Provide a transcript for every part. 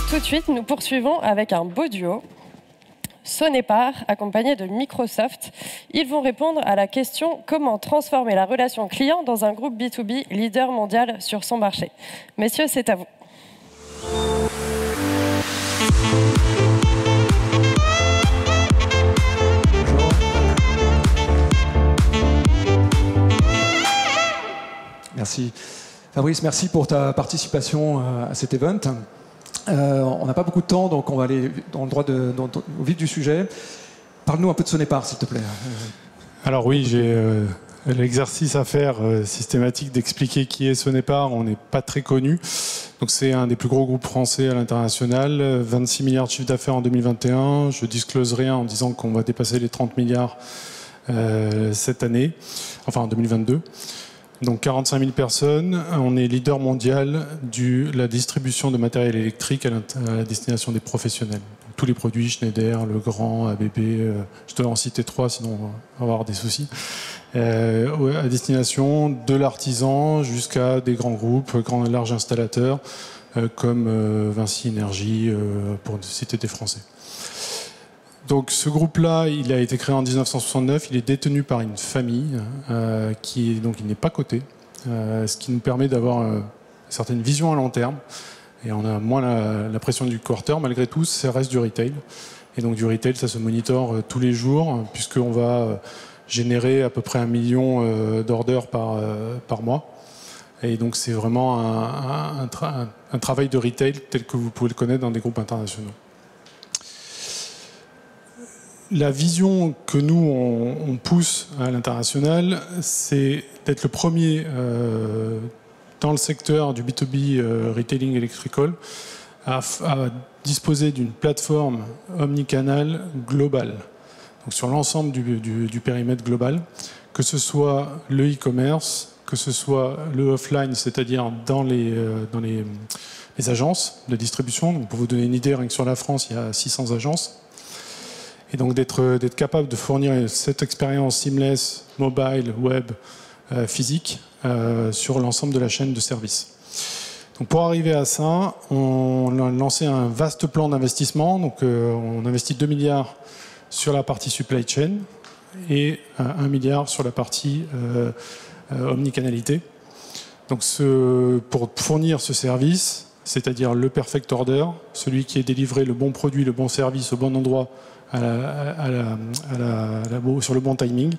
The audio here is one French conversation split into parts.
Tout de suite, nous poursuivons avec un beau duo. Sonepar, accompagné de Microsoft. Ils vont répondre à la question « Comment transformer la relation client dans un groupe B2B leader mondial sur son marché ?» Messieurs, c'est à vous. Merci. Fabrice, merci pour ta participation à cet event. On n'a pas beaucoup de temps, donc on va aller au vif du sujet. Parle-nous un peu de Sonepar, s'il te plaît. Alors oui, j'ai l'exercice à faire systématique d'expliquer qui est Sonepar. On n'est pas très connu. Donc c'est un des plus gros groupes français à l'international. 26 milliards de chiffre d'affaires en 2021. Je disclose rien en disant qu'on va dépasser les 30 milliards cette année, enfin en 2022. Donc 45 000 personnes, on est leader mondial de la distribution de matériel électrique à la destination des professionnels. Donc, tous les produits, Schneider, Legrand, ABB, je dois en citer 3 sinon on va avoir des soucis, à destination de l'artisan jusqu'à des grands groupes, grands et larges installateurs comme Vinci Énergie, pour citer des Français. Donc ce groupe-là, il a été créé en 1969, il est détenu par une famille donc il n'est pas coté, ce qui nous permet d'avoir une certaine vision à long terme et on a moins la pression du quarter. Malgré tout, ça reste du retail et donc du retail, ça se monitore tous les jours puisqu'on va générer à peu près 1 million d'orders par mois et donc c'est vraiment un travail de retail tel que vous pouvez le connaître dans des groupes internationaux. La vision que nous, on pousse à l'international, c'est d'être le premier dans le secteur du B2B retailing electrical à disposer d'une plateforme omnicanal globale, donc sur l'ensemble du périmètre global, que ce soit le e-commerce, que ce soit le offline, c'est-à-dire dans les agences de distribution. Donc pour vous donner une idée, rien que sur la France, il y a 600 agences. Et donc d'être capable de fournir cette expérience seamless, mobile, web, physique, sur l'ensemble de la chaîne de services. Donc pour arriver à ça, on a lancé un vaste plan d'investissement. Donc on investit 2 milliards sur la partie supply chain et 1 milliard sur la partie omnicanalité. Donc pour fournir ce service, c'est-à-dire le perfect order, celui qui est délivré le bon produit, le bon service au bon endroit, sur le bon timing,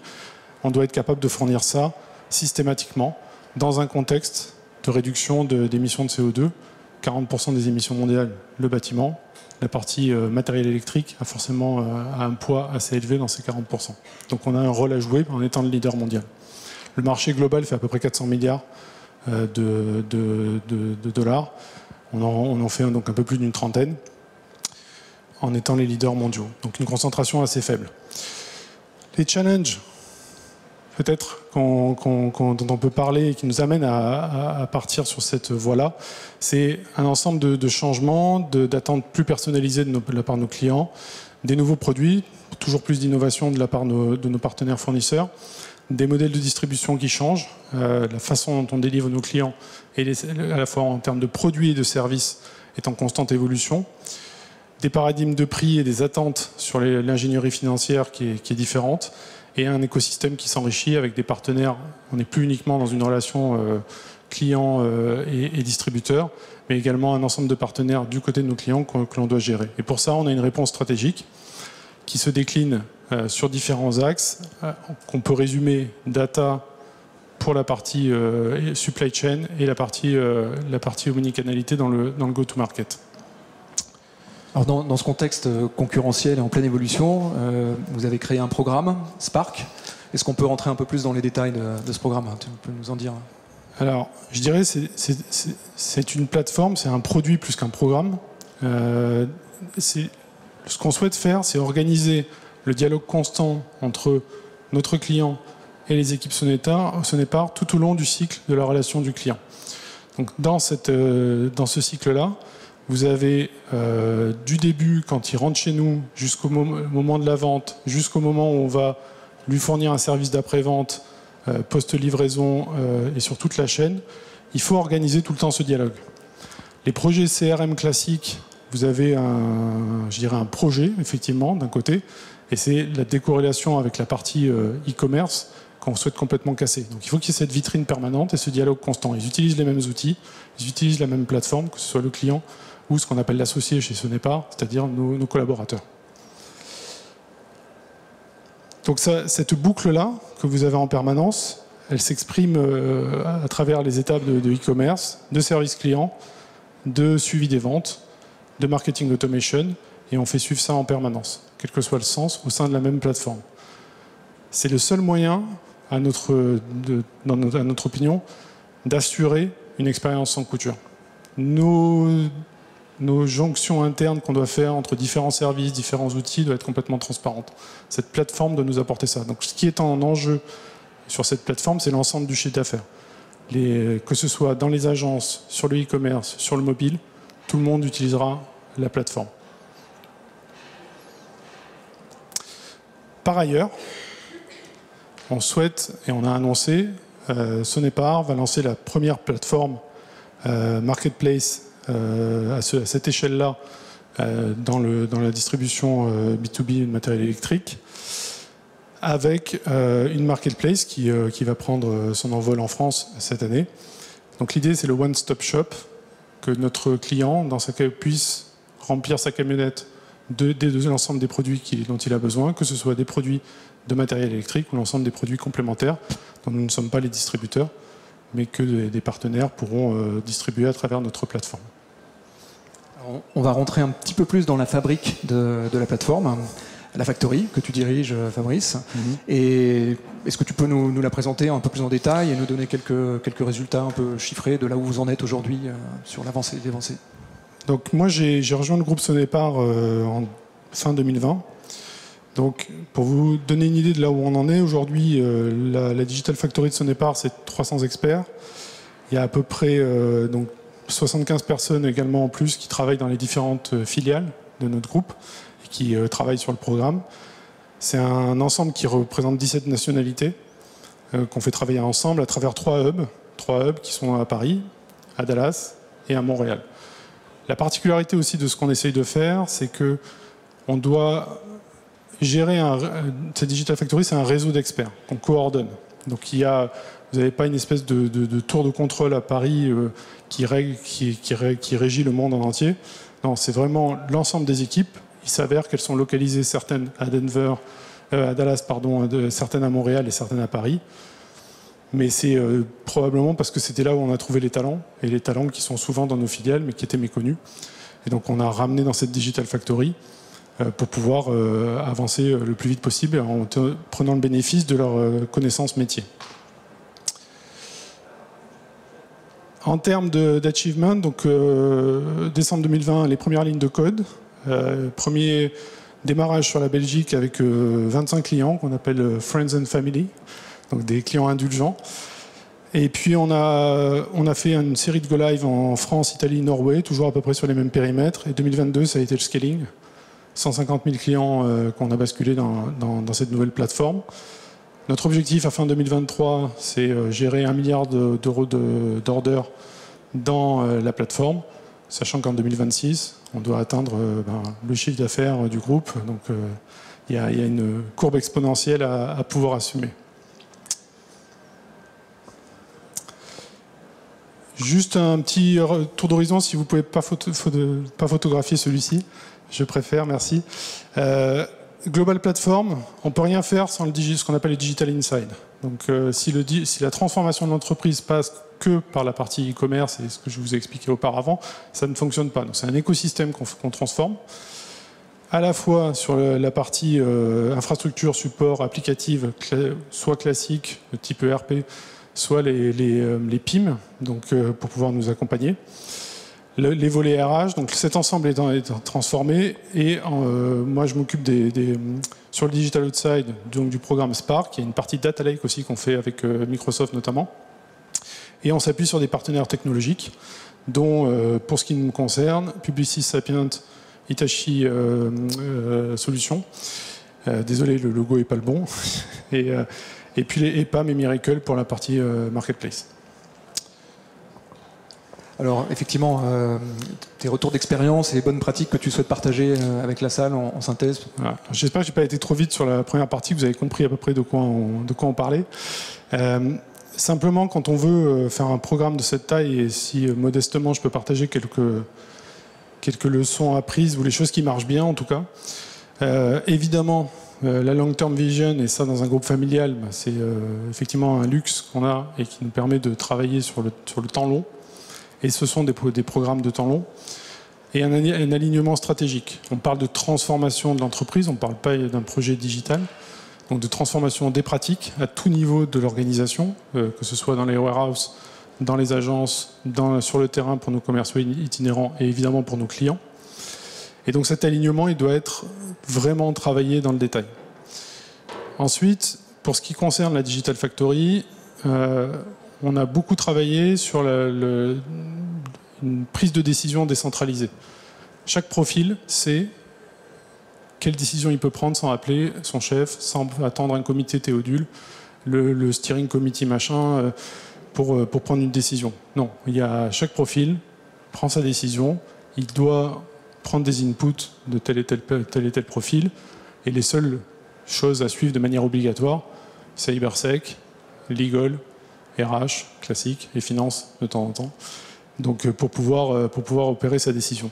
on doit être capable de fournir ça systématiquement dans un contexte de réduction d'émissions de CO2. 40% des émissions mondiales, le bâtiment. La partie matériel électrique a forcément un poids assez élevé dans ces 40%. Donc on a un rôle à jouer en étant le leader mondial. Le marché global fait à peu près 400 milliards de dollars. On en fait donc un peu plus d'une trentaine, en étant les leaders mondiaux. Donc une concentration assez faible. Les challenges, peut-être, dont on peut parler et qui nous amènent à partir sur cette voie-là, c'est un ensemble de changements, d'attentes plus personnalisées de la part de nos clients, des nouveaux produits, toujours plus d'innovation de la part de nos partenaires fournisseurs, des modèles de distribution qui changent, la façon dont on délivre nos clients, et à la fois en termes de produits et de services, est en constante évolution. Des paradigmes de prix et des attentes sur l'ingénierie financière qui est différente, et un écosystème qui s'enrichit avec des partenaires. On n'est plus uniquement dans une relation client et distributeur, mais également un ensemble de partenaires du côté de nos clients que l'on doit gérer. Et pour ça, on a une réponse stratégique qui se décline sur différents axes, qu'on peut résumer data pour la partie supply chain et la partie omnicanalité dans le go-to-market. Alors dans ce contexte concurrentiel et en pleine évolution, vous avez créé un programme, Spark. Est-ce qu'on peut rentrer un peu plus dans les détails de ce programme? Tu peux nous en dire? Alors, je dirais c'est une plateforme, c'est un produit plus qu'un programme. Ce qu'on souhaite faire, c'est organiser le dialogue constant entre notre client et les équipes Sonepar tout au long du cycle de la relation du client. Donc dans ce cycle-là, vous avez du début, quand il rentre chez nous, jusqu'au moment de la vente, jusqu'au moment où on va lui fournir un service d'après-vente, post-livraison et sur toute la chaîne, il faut organiser tout le temps ce dialogue. Les projets CRM classiques vous avez un projet, effectivement, d'un côté, et c'est la décorrélation avec la partie e-commerce qu'on souhaite complètement casser. Donc il faut qu'il y ait cette vitrine permanente et ce dialogue constant. Ils utilisent les mêmes outils, ils utilisent la même plateforme, que ce soit le client ou ce qu'on appelle l'associé chez Sonepar, c'est-à-dire nos collaborateurs. Donc cette boucle-là que vous avez en permanence, elle s'exprime à travers les étapes de e-commerce, de service client, de suivi des ventes, de marketing automation, et on fait suivre ça en permanence, quel que soit le sens, au sein de la même plateforme. C'est le seul moyen, à notre opinion, d'assurer une expérience sans couture. Nos jonctions internes qu'on doit faire entre différents services, différents outils, doivent être complètement transparentes. Cette plateforme doit nous apporter ça. Donc ce qui est en enjeu sur cette plateforme, c'est l'ensemble du chiffre d'affaires. Que ce soit dans les agences, sur le e-commerce, sur le mobile, tout le monde utilisera la plateforme. Par ailleurs, on souhaite, et on a annoncé, Sonepar va lancer la première plateforme marketplace à cette échelle-là dans la distribution B2B de matériel électrique, avec une marketplace qui va prendre son envol en France cette année. Donc l'idée, c'est le one-stop shop, que notre client, dans sa puisse remplir sa camionnette de l'ensemble des produits dont il a besoin, que ce soit des produits de matériel électrique ou l'ensemble des produits complémentaires dont nous ne sommes pas les distributeurs, mais que des partenaires pourront distribuer à travers notre plateforme. Alors, on va rentrer un petit peu plus dans la fabrique de la plateforme, la factory que tu diriges, Fabrice. Et est-ce que tu peux nous la présenter un peu plus en détail et nous donner quelques résultats un peu chiffrés de là où vous en êtes aujourd'hui sur l'avancée des avancées? Donc moi j'ai rejoint le groupe Sonepar en fin 2020. Donc pour vous donner une idée de là où on en est, aujourd'hui la Digital Factory de Sonepar, c'est 300 experts. Il y a à peu près donc 75 personnes également en plus qui travaillent dans les différentes filiales de notre groupe et qui travaillent sur le programme. C'est un ensemble qui représente 17 nationalités qu'on fait travailler ensemble à travers 3 hubs qui sont à Paris, à Dallas et à Montréal. La particularité aussi de ce qu'on essaye de faire, c'est que on doit gérer cette Digital Factory, c'est un réseau d'experts qu'on coordonne. Donc vous n'avez pas une espèce de tour de contrôle à Paris qui régit le monde en entier. Non, c'est vraiment l'ensemble des équipes. Il s'avère qu'elles sont localisées, certaines à Dallas, certaines à Montréal et certaines à Paris. Mais c'est probablement parce que c'était là où on a trouvé les talents, et les talents qui sont souvent dans nos filiales, mais qui étaient méconnus. Et donc on a ramené dans cette Digital Factory pour pouvoir avancer le plus vite possible en prenant le bénéfice de leurs connaissances métiers. En termes d'achievement, donc décembre 2020, les premières lignes de code, premier démarrage sur la Belgique avec 25 clients qu'on appelle Friends and Family, donc des clients indulgents. Et puis on a fait une série de go live en France, Italie, Norvège, toujours à peu près sur les mêmes périmètres. Et 2022, ça a été le scaling. 150 000 clients qu'on a basculé dans cette nouvelle plateforme. Notre objectif à fin 2023, c'est gérer 1 milliard d'euros d'orders dans la plateforme, sachant qu'en 2026, on doit atteindre le chiffre d'affaires du groupe. Donc il y a une courbe exponentielle à pouvoir assumer. Juste un petit tour d'horizon, si vous ne pouvez pas photographier celui-ci. Je préfère, merci. Global Platform, on ne peut rien faire sans ce qu'on appelle le Digital Inside. Donc si la transformation de l'entreprise passe que par la partie e-commerce, et ce que je vous ai expliqué auparavant, ça ne fonctionne pas. Donc c'est un écosystème qu'on transforme, à la fois sur la partie infrastructure, support, applicative, soit classique, de type ERP, soit les PIM, donc, pour pouvoir nous accompagner. Les volets RH, donc cet ensemble est transformé, et moi je m'occupe sur le Digital Outside donc du programme Spark. Il y a une partie Data Lake aussi qu'on fait avec Microsoft notamment, et on s'appuie sur des partenaires technologiques dont pour ce qui nous concerne Publicis Sapient, Hitachi Solutions, désolé le logo est pas le bon, et puis les EPAM et Miracle pour la partie Marketplace. Alors effectivement, tes retours d'expérience et les bonnes pratiques que tu souhaites partager avec la salle en synthèse. Voilà. J'espère que je n'ai pas été trop vite sur la première partie, que vous avez compris à peu près de quoi on parlait. Simplement, quand on veut faire un programme de cette taille, et si modestement je peux partager quelques leçons apprises ou les choses qui marchent bien en tout cas, évidemment, la long-term vision, et ça dans un groupe familial, c'est effectivement un luxe qu'on a et qui nous permet de travailler sur le temps long. Et ce sont des programmes de temps long. Et un alignement stratégique. On parle de transformation de l'entreprise, on ne parle pas d'un projet digital. Donc de transformation des pratiques à tout niveau de l'organisation, que ce soit dans les warehouses, dans les agences, sur le terrain pour nos commerciaux itinérants et évidemment pour nos clients. Et donc cet alignement, il doit être vraiment travaillé dans le détail. Ensuite, pour ce qui concerne la Digital Factory, on a beaucoup travaillé sur une prise de décision décentralisée. Chaque profil sait quelle décision il peut prendre sans appeler son chef, sans attendre un comité Théodule, le steering committee machin, pour prendre une décision. Non, chaque profil prend sa décision, il doit prendre des inputs de tel et tel profil, et les seules choses à suivre de manière obligatoire, cybersec, legal, RH, classique, et finance de temps en temps, donc pour pouvoir opérer sa décision.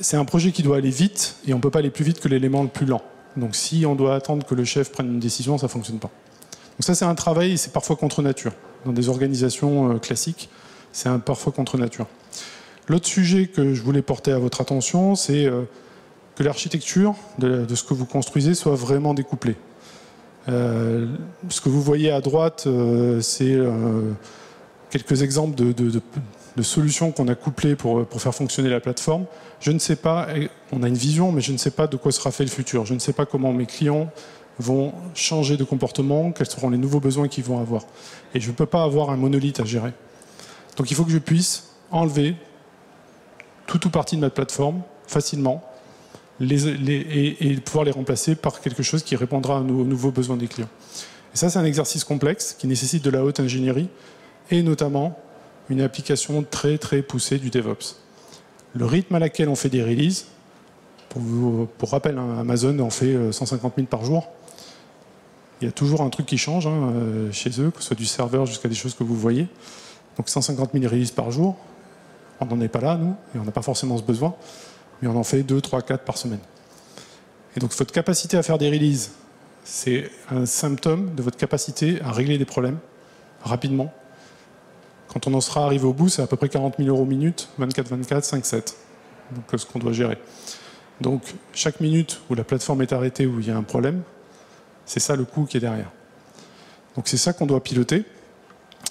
C'est un projet qui doit aller vite, et on ne peut pas aller plus vite que l'élément le plus lent. Donc si on doit attendre que le chef prenne une décision, ça ne fonctionne pas. Donc ça, c'est un travail, et c'est parfois contre nature. Dans des organisations classiques, c'est parfois contre nature. L'autre sujet que je voulais porter à votre attention, c'est que l'architecture de ce que vous construisez soit vraiment découplée. Ce que vous voyez à droite, c'est quelques exemples de solutions qu'on a couplées pour faire fonctionner la plateforme. Je ne sais pas, on a une vision, mais je ne sais pas de quoi sera fait le futur. Je ne sais pas comment mes clients vont changer de comportement, quels seront les nouveaux besoins qu'ils vont avoir. Et je ne peux pas avoir un monolithe à gérer. Donc il faut que je puisse enlever tout ou partie de ma plateforme facilement et pouvoir les remplacer par quelque chose qui répondra aux nouveaux besoins des clients. Et ça, c'est un exercice complexe qui nécessite de la haute ingénierie et notamment une application très très poussée du DevOps. Le rythme à laquelle on fait des releases, pour rappel, Amazon en fait 150 000 par jour. Il y a toujours un truc qui change chez eux, que ce soit du serveur jusqu'à des choses que vous voyez. Donc 150 000 releases par jour, on n'en est pas là, nous, et on n'a pas forcément ce besoin, mais on en fait 2, 3, 4 par semaine. Et donc votre capacité à faire des releases, c'est un symptôme de votre capacité à régler des problèmes rapidement. Quand on en sera arrivé au bout, c'est à peu près 40 000 € minute, 24-24, 5-7. Donc ce qu'on doit gérer. Donc chaque minute où la plateforme est arrêtée, où il y a un problème, c'est ça le coût qui est derrière. Donc c'est ça qu'on doit piloter.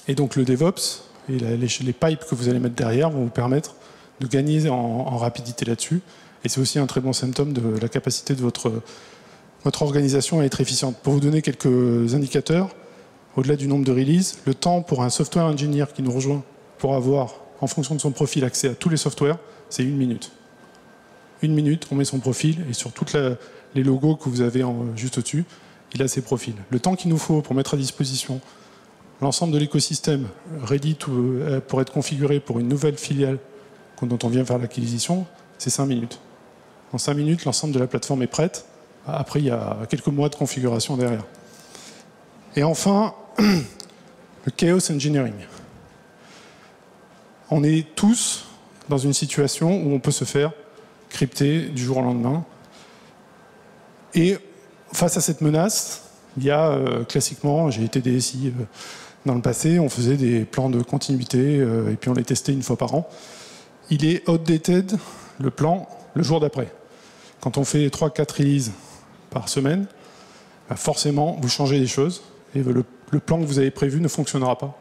Et donc le DevOps et les pipes que vous allez mettre derrière vont vous permettre de gagner en rapidité là-dessus. Et c'est aussi un très bon symptôme de la capacité de votre organisation à être efficiente. Pour vous donner quelques indicateurs, au-delà du nombre de releases, le temps pour un software engineer qui nous rejoint pour avoir, en fonction de son profil, accès à tous les softwares, c'est 1 minute. 1 minute, on met son profil et sur tous les logos que vous avez juste au-dessus, il a ses profils. Le temps qu'il nous faut pour mettre à disposition l'ensemble de l'écosystème ready pour être configuré pour une nouvelle filiale dont on vient faire l'acquisition, c'est 5 minutes. En 5 minutes, l'ensemble de la plateforme est prête. Après, il y a quelques mois de configuration derrière. Et enfin, le chaos engineering. On est tous dans une situation où on peut se faire crypter du jour au lendemain. Et face à cette menace, il y a classiquement, j'ai été DSI dans le passé, on faisait des plans de continuité et puis on les testait 1 fois par an. Il est outdated, le plan, le jour d'après. Quand on fait 3-4 releases par semaine, forcément, vous changez des choses et le plan que vous avez prévu ne fonctionnera pas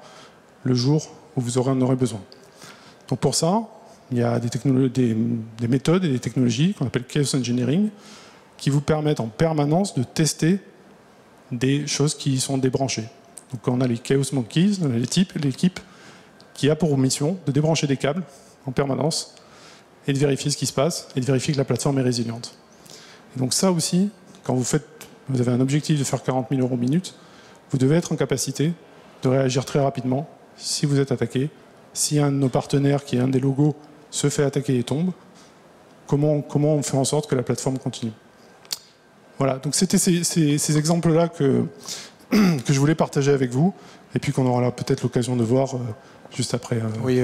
le jour où vous en aurez besoin. Donc pour ça, il y a des méthodes et des technologies qu'on appelle chaos engineering qui vous permettent en permanence de tester des choses qui sont débranchées. Donc on a les chaos monkeys, on a l'équipe qui a pour mission de débrancher des câbles en permanence et de vérifier ce qui se passe et de vérifier que la plateforme est résiliente. Et donc ça aussi, quand vous avez un objectif de faire 40 000 € minute, vous devez être en capacité de réagir très rapidement si vous êtes attaqué, si un de nos partenaires, qui est un des logos, se fait attaquer et tombe, comment on fait en sorte que la plateforme continue. Voilà, donc c'était ces exemples-là que je voulais partager avec vous, et puis qu'on aura peut-être l'occasion de voir juste après. Oui,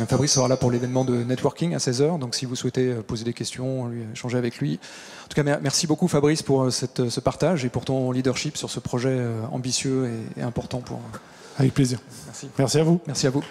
Fabrice sera là pour l'événement de networking à 16h, donc si vous souhaitez poser des questions, échanger avec lui. En tout cas, merci beaucoup Fabrice pour ce partage et pour ton leadership sur ce projet ambitieux et important pour... Avec plaisir. Merci. Merci à vous. Merci à vous.